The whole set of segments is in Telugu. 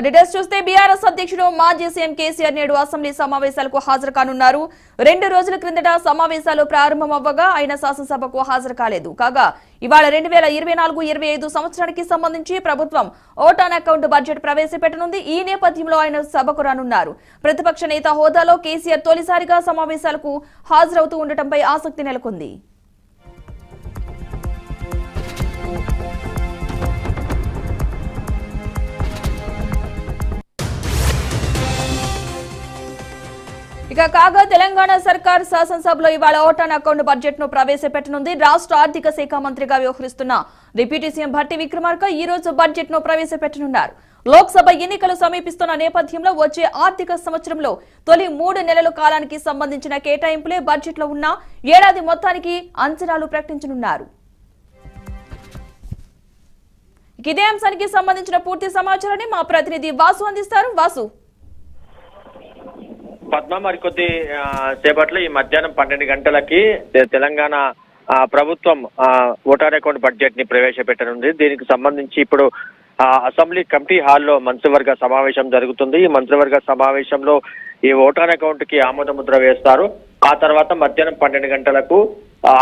డీటెయిల్స్ చూస్తే బీఆర్ఎస్ అధ్యక్షుడు మాజీ సీఎం కేసీఆర్ నేడు అసెంబ్లీ సమావేశాలకు హాజరు కానున్నారు. 2 రోజుల క్రిందట సమావేశాలు ప్రారంభమవ్వగా ఆయన శాసనసభకు హాజరు కాలేదు. కాగా ఇవాళ 2024-25 సంవత్సరానికి సంబంధించి ప్రభుత్వం ఓటాన్ అకౌంట్ బడ్జెట్ ప్రవేశపెట్టనుంది. ఈ నేపథ్యంలో ఆయన సభకు రానున్నారు. ప్రతిపక్ష నేత హోదాలో కేసీఆర్ తొలిసారిగా సమావేశాలకు హాజరవుతూ ఉండటంపై ఆసక్తి నెలకొంది. కాగా తెలంగాణ సర్కార్ శాసనసభలో ఇవాళ ఓటాన్ అకౌంట్ బడ్జెట్ ను ప్రవేశపెట్టనుంది. రాష్ట్ర ఆర్థిక శాఖ మంత్రిగా వ్యవహరిస్తున్న డిప్యూటీ సీఎం భట్టి విక్రమార్క ఈ రోజు బడ్జెట్ ను ప్రవేశపెట్టనున్నారు. లోక్సభ ఎన్నికలు సమీపిస్తున్న నేపథ్యంలో వచ్చే ఆర్థిక సంవత్సరంలో తొలి 3 నెలల కాలానికి సంబంధించిన కేటాయింపులే బడ్జెట్ లో ఉన్న ఏడాది మొత్తానికి అంచనాలు ప్రకటించనున్నారు. ఇదే అంశానికి సంబంధించిన పూర్తి సమాచారాన్ని మా ప్రతినిధి వాసు అందిస్తారు. వాసు, పద్మ మరికొద్ది సేపట్లో ఈ మధ్యాహ్నం 12 గంటలకి తెలంగాణ ప్రభుత్వం ఓటాన్ అకౌంట్ బడ్జెట్ ని ప్రవేశపెట్టనుంది. దీనికి సంబంధించి ఇప్పుడు అసెంబ్లీ కమిటీ హాల్లో మంత్రివర్గ సమావేశం జరుగుతుంది. ఈ మంత్రివర్గ సమావేశంలో ఈ ఓటాన్ అకౌంట్ కి ఆమోద ముద్ర వేస్తారు. ఆ తర్వాత మధ్యాహ్నం 12 గంటలకు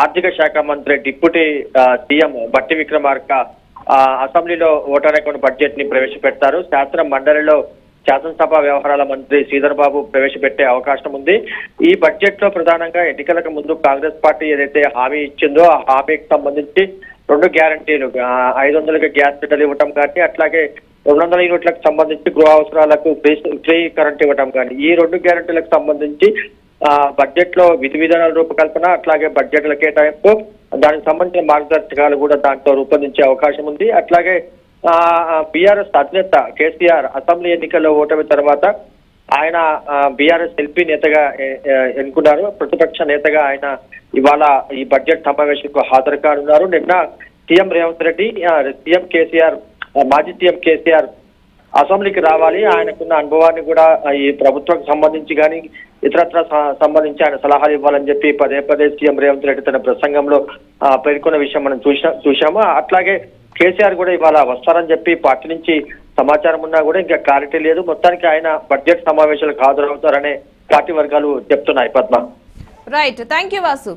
ఆర్థిక శాఖ మంత్రి డిప్యూటీ సీఎం భట్టి విక్రమార్క అసెంబ్లీలో ఓటాన్ అకౌంట్ బడ్జెట్ ని ప్రవేశపెడతారు. శాసన మండలిలో శాసనసభ వ్యవహారాల మంత్రి శ్రీధర్ బాబు ప్రవేశపెట్టే అవకాశం ఉంది. ఈ బడ్జెట్ లో ప్రధానంగా ఎన్నికలకు ముందు కాంగ్రెస్ పార్టీ ఏదైతే హామీ ఇచ్చిందో ఆ హామీకి సంబంధించి 2 గ్యారంటీలు 500కి గ్యాస్ సిలిండర్ ఇవ్వటం కానీ, అట్లాగే 200 యూనిట్లకు సంబంధించి గృహ అవసరాలకు ఫ్రీ కరెంట్ ఇవ్వటం కానీ, ఈ 2 గ్యారంటీలకు సంబంధించి బడ్జెట్ లో విధి విధానాల రూపకల్పన, అట్లాగే బడ్జెట్ల కేటాయింపు, దానికి సంబంధించిన మార్గదర్శకాలు కూడా దాంట్లో రూపొందించే అవకాశం ఉంది. అట్లాగే బీఆర్ఎస్ అధినేత కేసీఆర్ అసెంబ్లీ ఎన్నికల్లో ఓటమి తర్వాత ఆయన బీఆర్ఎస్ ఎల్పీ నేతగా ఎన్నుకున్నారు. ప్రతిపక్ష నేతగా ఆయన ఇవాళ ఈ బడ్జెట్ సమావేశంకు హాజరు కానున్నారు. నిన్న సీఎం రేవంత్ రెడ్డి, సీఎం కేసీఆర్, మాజీ సీఎం కేసీఆర్ అసెంబ్లీకి రావాలి, ఆయనకున్న అనుభవాన్ని కూడా ఈ ప్రభుత్వానికి సంబంధించి కానీ ఇతరత్ర సంబంధించి ఆయన సలహాలు ఇవ్వాలని చెప్పి పదే సీఎం రేవంత్ రెడ్డి తన ప్రసంగంలో పేర్కొన్న విషయం మనం చూశాము. అట్లాగే కేసీఆర్ కూడా ఇవాళ వస్తారని చెప్పి పార్టీ నుంచి సమాచారం ఉన్నా కూడా ఇంకా క్లారిటీ లేదు. మొత్తానికి ఆయన బడ్జెట్ సమావేశాలకు హాజరవుతారనే పార్టీ వర్గాలు చెప్తున్నాయి. Padma, right, thank you Vasu.